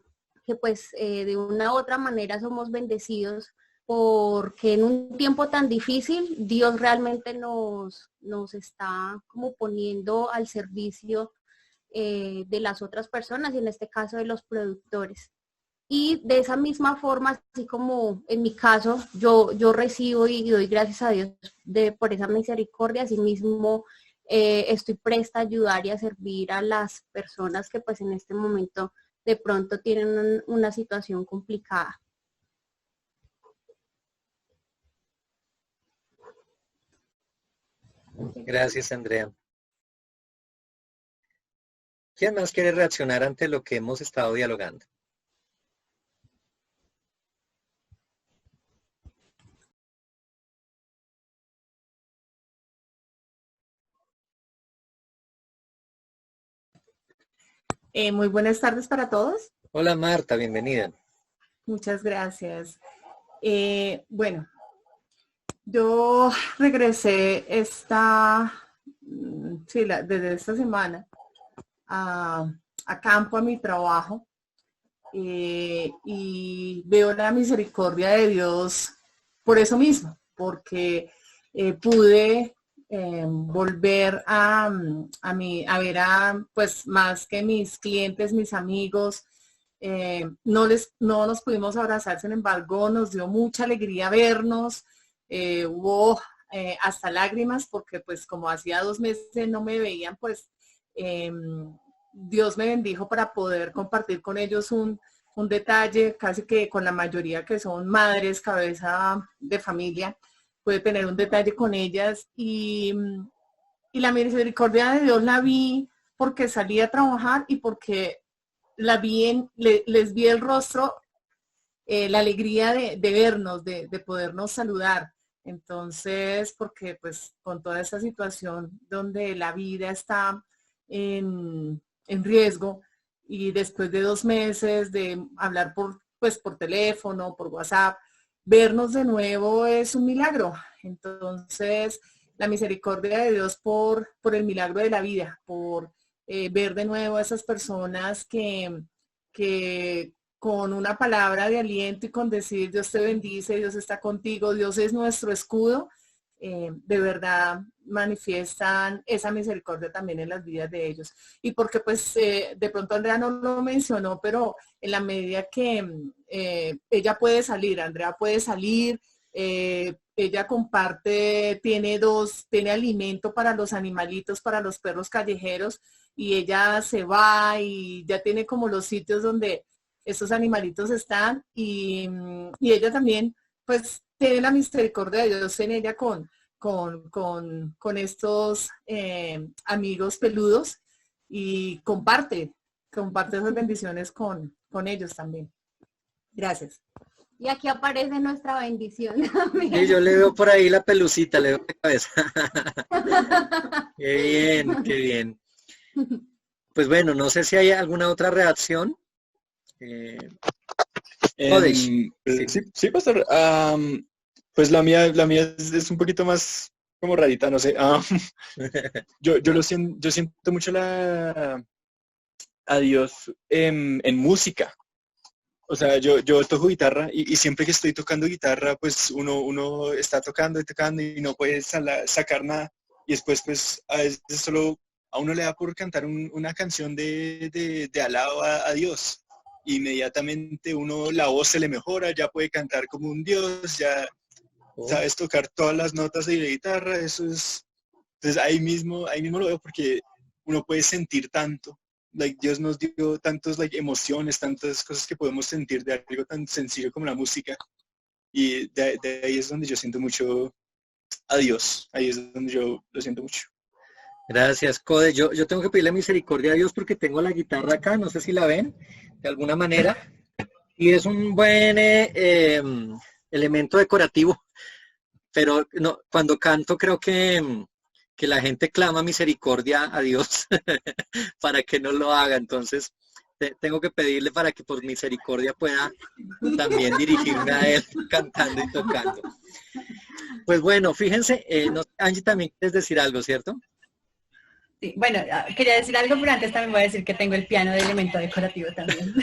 pues de una u otra manera somos bendecidos porque en un tiempo tan difícil Dios realmente nos está como poniendo al servicio de las otras personas y en este caso de los productores. Y de esa misma forma, así como en mi caso, yo recibo y doy gracias a Dios por esa misericordia, así mismo estoy presta a ayudar y a servir a las personas que pues en este momento de pronto tienen una situación complicada. Gracias, Andrea. ¿Quién más quiere reaccionar ante lo que hemos estado dialogando? Muy buenas tardes para todos. Hola Marta, bienvenida. Muchas gracias. Bueno, yo regresé desde esta semana a campo, a mi trabajo, y veo la misericordia de Dios por eso mismo, porque pude volver a ver pues más que mis clientes, mis amigos, no nos pudimos abrazar, sin embargo nos dio mucha alegría vernos, hubo hasta lágrimas porque pues como hacía 2 meses no me veían, pues Dios me bendijo para poder compartir con ellos un detalle, casi que con la mayoría que son madres, cabeza de familia, pude tener un detalle con ellas y la misericordia de Dios la vi porque salí a trabajar y porque la vi les vi el rostro, la alegría de vernos, de podernos saludar. Entonces, porque pues con toda esa situación donde la vida está en riesgo y después de 2 meses de hablar por teléfono, por WhatsApp, vernos de nuevo es un milagro. Entonces, la misericordia de Dios por el milagro de la vida, por ver de nuevo a esas personas que con una palabra de aliento y con decir Dios te bendice, Dios está contigo, Dios es nuestro escudo, de verdad manifiestan esa misericordia también en las vidas de ellos. Y porque pues de pronto Andrea no lo mencionó, pero en la medida que ella puede salir, Andrea puede salir, ella comparte, tiene alimento para los animalitos, para los perros callejeros, y ella se va y ya tiene como los sitios donde esos animalitos están, y ella también pues tiene la misericordia de Dios en ella con estos amigos peludos, y comparte esas bendiciones con ellos también. Gracias. Y aquí aparece nuestra bendición. Y yo le veo por ahí la pelucita, le veo la cabeza. Qué bien, qué bien. Pues bueno, no sé si hay alguna otra reacción. Sí, pastor. Pues la mía es un poquito más como rarita, no sé. Yo siento mucho a Dios en música. O sea, yo toco guitarra y siempre que estoy tocando guitarra, pues uno está tocando y no puede sacar nada. Y después, pues, a veces solo a uno le da por cantar una canción de alabo a Dios. Inmediatamente la voz se le mejora, ya puede cantar como un Dios, ya sabes tocar todas las notas de la guitarra, eso es. Entonces ahí mismo lo veo porque uno puede sentir tanto. Dios nos dio tantas emociones, tantas cosas que podemos sentir de algo tan sencillo como la música. Y de ahí es donde yo siento mucho a Dios. Ahí es donde yo lo siento mucho. Gracias, Code. Yo tengo que pedirle misericordia a Dios porque tengo la guitarra acá, no sé si la ven, de alguna manera. Y es un buen elemento decorativo. Pero no, cuando canto creo que la gente clama misericordia a Dios para que no lo haga. Entonces tengo que pedirle para que por misericordia pueda también dirigirme a Él cantando y tocando. Pues bueno, fíjense, Angie, también quieres decir algo, ¿cierto? Sí, bueno, quería decir algo, pero antes también voy a decir que tengo el piano de elemento decorativo también.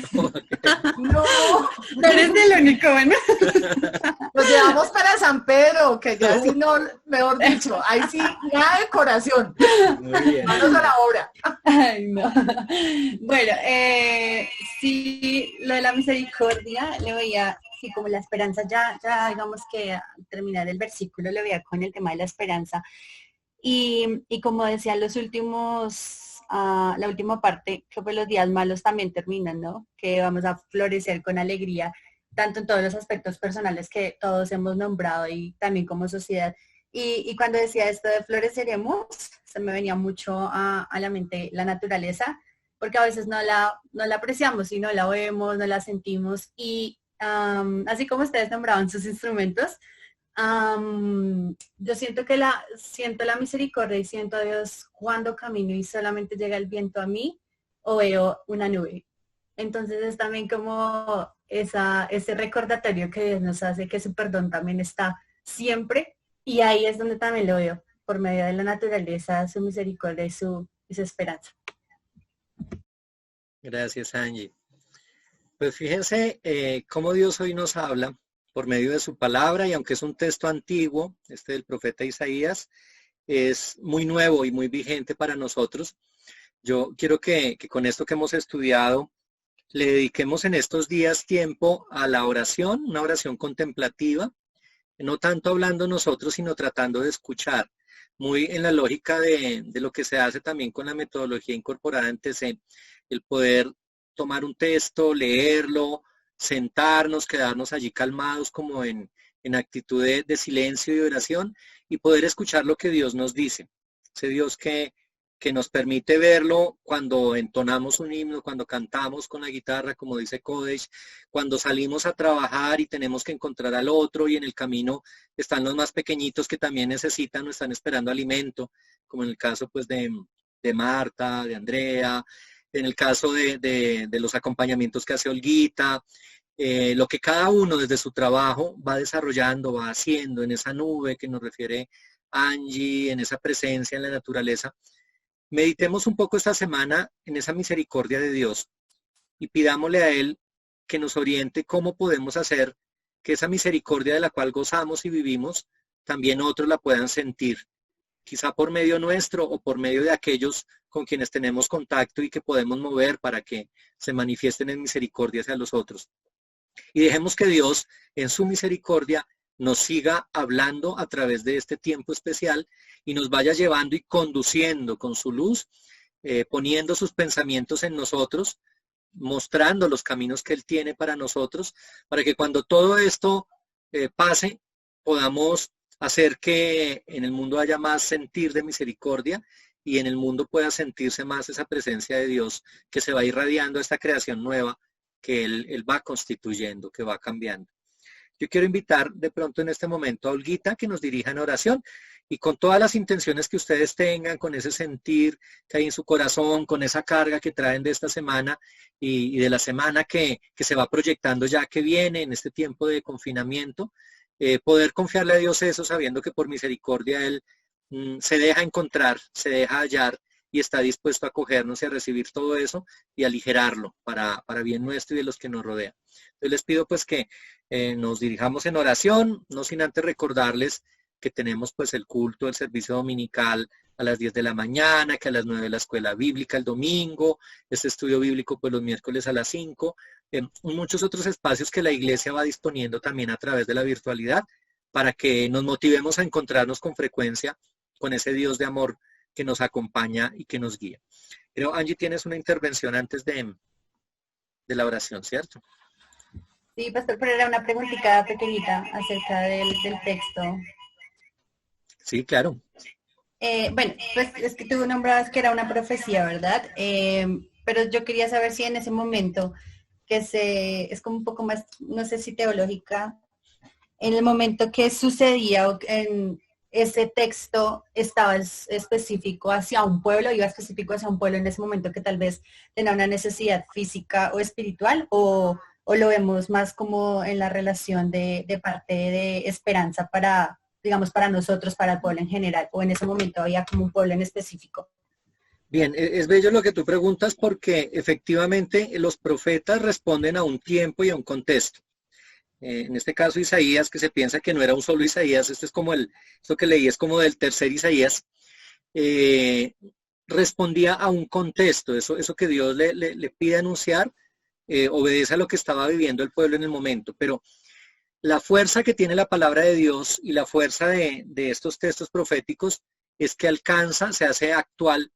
No, No eres el único, bueno. nos llevamos para San Pedro, que ya sí no, mejor dicho, ahí sí, nada de decoración. Muy bien. Manos a la obra. Ay, no. Bueno, sí, lo de la misericordia le veía, sí, como la esperanza, ya digamos que al terminar el versículo le veía con el tema de la esperanza. Y como decía los últimos, la última parte, que pues los días malos también terminan, ¿no? Que vamos a florecer con alegría, tanto en todos los aspectos personales que todos hemos nombrado y también como sociedad. Y cuando decía esto de floreceremos, se me venía mucho a la mente la naturaleza, porque a veces no la apreciamos y no la vemos, no la sentimos. Y así como ustedes nombraban sus instrumentos, yo siento siento la misericordia y siento a Dios cuando camino y solamente llega el viento a mí o veo una nube. Entonces es también como ese recordatorio que Dios nos hace, que su perdón también está siempre, y ahí es donde también lo veo, por medio de la naturaleza, su misericordia y su esperanza. Gracias, Angie. Pues fíjense cómo Dios hoy nos habla por medio de su palabra, y aunque es un texto antiguo, este del profeta Isaías, es muy nuevo y muy vigente para nosotros. Yo quiero que con esto que hemos estudiado, le dediquemos en estos días tiempo a la oración, una oración contemplativa, no tanto hablando nosotros, sino tratando de escuchar, muy en la lógica de lo que se hace también con la metodología incorporada en TC, el poder tomar un texto, leerlo, sentarnos, quedarnos allí calmados como en actitud de silencio y oración, y poder escuchar lo que Dios nos dice. Ese Dios que nos permite verlo cuando entonamos un himno, cuando cantamos con la guitarra, como dice Kodesh, cuando salimos a trabajar y tenemos que encontrar al otro, y en el camino están los más pequeñitos que también necesitan o están esperando alimento, como en el caso pues de Marta, de Andrea, en el caso de los acompañamientos que hace Olguita, lo que cada uno desde su trabajo va desarrollando, va haciendo en esa nube que nos refiere Angie, en esa presencia en la naturaleza. Meditemos un poco esta semana en esa misericordia de Dios y pidámosle a Él que nos oriente cómo podemos hacer que esa misericordia de la cual gozamos y vivimos, también otros la puedan sentir, quizá por medio nuestro o por medio de aquellos con quienes tenemos contacto y que podemos mover para que se manifiesten en misericordia hacia los otros. Y dejemos que Dios, en su misericordia, nos siga hablando a través de este tiempo especial y nos vaya llevando y conduciendo con su luz, poniendo sus pensamientos en nosotros, mostrando los caminos que Él tiene para nosotros, para que cuando todo esto pase, podamos hacer que en el mundo haya más sentir de misericordia y en el mundo pueda sentirse más esa presencia de Dios que se va irradiando a esta creación nueva que Él va constituyendo, que va cambiando. Yo quiero invitar de pronto en este momento a Olguita que nos dirija en oración y con todas las intenciones que ustedes tengan, con ese sentir que hay en su corazón, con esa carga que traen de esta semana y de la semana que se va proyectando ya que viene en este tiempo de confinamiento, poder confiarle a Dios eso sabiendo que por misericordia Él se deja encontrar, se deja hallar y está dispuesto a acogernos y a recibir todo eso y aligerarlo para bien nuestro y de los que nos rodean. Entonces les pido pues que nos dirijamos en oración, no sin antes recordarles que tenemos pues el culto, el servicio dominical a las 10 de la mañana, que a las 9 la escuela bíblica el domingo, este estudio bíblico pues los miércoles a las 5, muchos otros espacios que la iglesia va disponiendo también a través de la virtualidad para que nos motivemos a encontrarnos con frecuencia con ese Dios de amor que nos acompaña y que nos guía. Pero Angie, tienes una intervención antes de la oración, ¿cierto? Sí, pastor, pero era una preguntita pequeñita acerca del texto. Sí, claro. Bueno, pues es que tú nombrabas que era una profecía, ¿verdad? Pero yo quería saber si en ese momento, es como un poco más, no sé si teológica, en el momento que sucedía en ese texto estaba específico hacia un pueblo, iba específico hacia un pueblo en ese momento que tal vez tenía una necesidad física o espiritual, o lo vemos más como en la relación de parte de esperanza para digamos, para nosotros, para el pueblo en general, o en ese momento había como un pueblo en específico? Bien, es bello lo que tú preguntas porque efectivamente los profetas responden a un tiempo y a un contexto. En este caso Isaías, que se piensa que no era un solo Isaías, esto que leí es como del tercer Isaías, respondía a un contexto, eso que Dios le pide anunciar, obedece a lo que estaba viviendo el pueblo en el momento, pero la fuerza que tiene la palabra de Dios y la fuerza de estos textos proféticos es que alcanza, se hace actual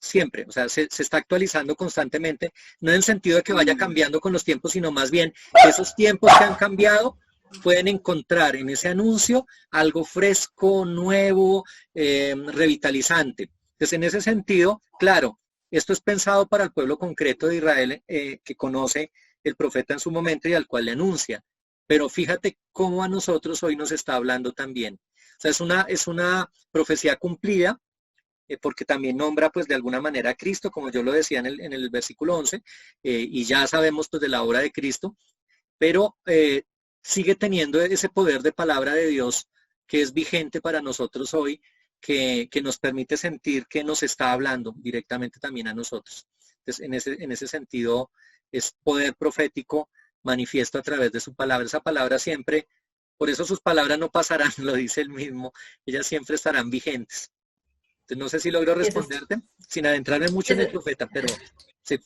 siempre, o sea, se está actualizando constantemente, no en el sentido de que vaya cambiando con los tiempos, sino más bien que esos tiempos que han cambiado pueden encontrar en ese anuncio algo fresco, nuevo, revitalizante. Entonces, en ese sentido, claro, esto es pensado para el pueblo concreto de Israel que conoce el profeta en su momento y al cual le anuncia. Pero fíjate cómo a nosotros hoy nos está hablando también. O sea, es una profecía cumplida, porque también nombra pues de alguna manera a Cristo, como yo lo decía en el versículo 11, y ya sabemos pues de la obra de Cristo, pero sigue teniendo ese poder de palabra de Dios que es vigente para nosotros hoy, que nos permite sentir que nos está hablando directamente también a nosotros. Entonces, en ese sentido, es poder profético manifiesto a través de su palabra. Esa palabra siempre, por eso sus palabras no pasarán, lo dice él mismo, ellas siempre estarán vigentes. Entonces, no sé si logro responderte, sin adentrarme mucho en el profeta, pero sí.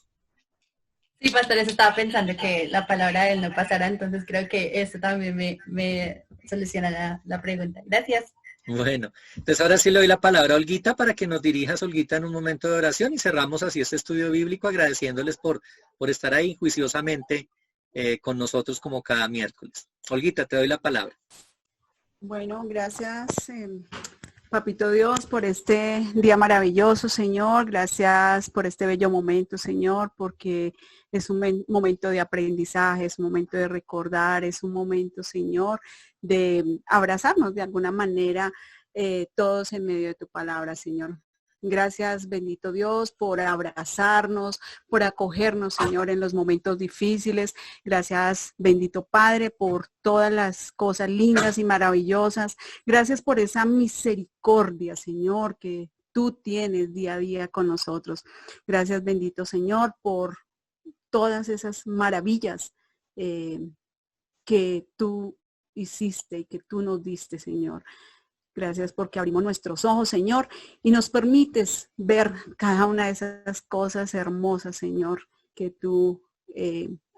Sí, pastor, eso estaba pensando que la palabra de él no pasará, entonces creo que esto también me soluciona la pregunta. Gracias. Bueno, entonces ahora sí le doy la palabra a Olguita para que nos dirijas, Olguita, en un momento de oración y cerramos así este estudio bíblico agradeciéndoles por estar ahí juiciosamente con nosotros como cada miércoles. Olguita, te doy la palabra. Bueno, gracias, Papito Dios, por este día maravilloso, Señor. Gracias por este bello momento, Señor, porque es un momento de aprendizaje, es un momento de recordar, es un momento, Señor, de abrazarnos de alguna manera todos en medio de tu palabra, Señor. Gracias, bendito Dios, por abrazarnos, por acogernos, Señor, en los momentos difíciles. Gracias, bendito Padre, por todas las cosas lindas y maravillosas. Gracias por esa misericordia, Señor, que tú tienes día a día con nosotros. Gracias, bendito Señor, por todas esas maravillas que tú hiciste y que tú nos diste, Señor. Gracias porque abrimos nuestros ojos, Señor, y nos permites ver cada una de esas cosas hermosas, Señor, que tú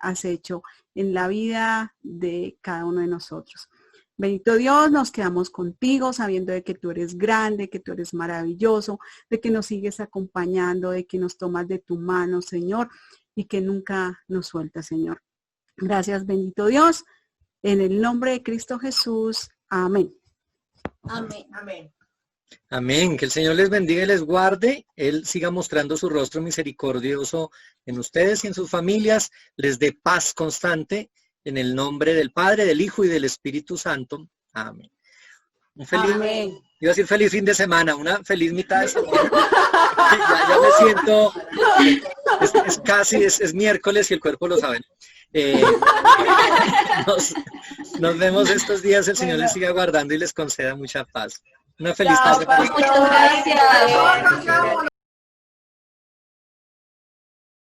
has hecho en la vida de cada uno de nosotros. Bendito Dios, nos quedamos contigo sabiendo de que tú eres grande, que tú eres maravilloso, de que nos sigues acompañando, de que nos tomas de tu mano, Señor, y que nunca nos sueltas, Señor. Gracias, bendito Dios. En el nombre de Cristo Jesús. Amén. Amén. Amén. Amén. Que el Señor les bendiga y les guarde. Él siga mostrando su rostro misericordioso en ustedes y en sus familias. Les dé paz constante en el nombre del Padre, del Hijo y del Espíritu Santo. Amén. Un feliz, Amén. iba a decir feliz fin de semana, una feliz mitad de semana. Ya me siento, es miércoles y el cuerpo lo sabe. Nos vemos estos días, el Señor les siga guardando y les conceda mucha paz. Una feliz tarde. Muchas gracias.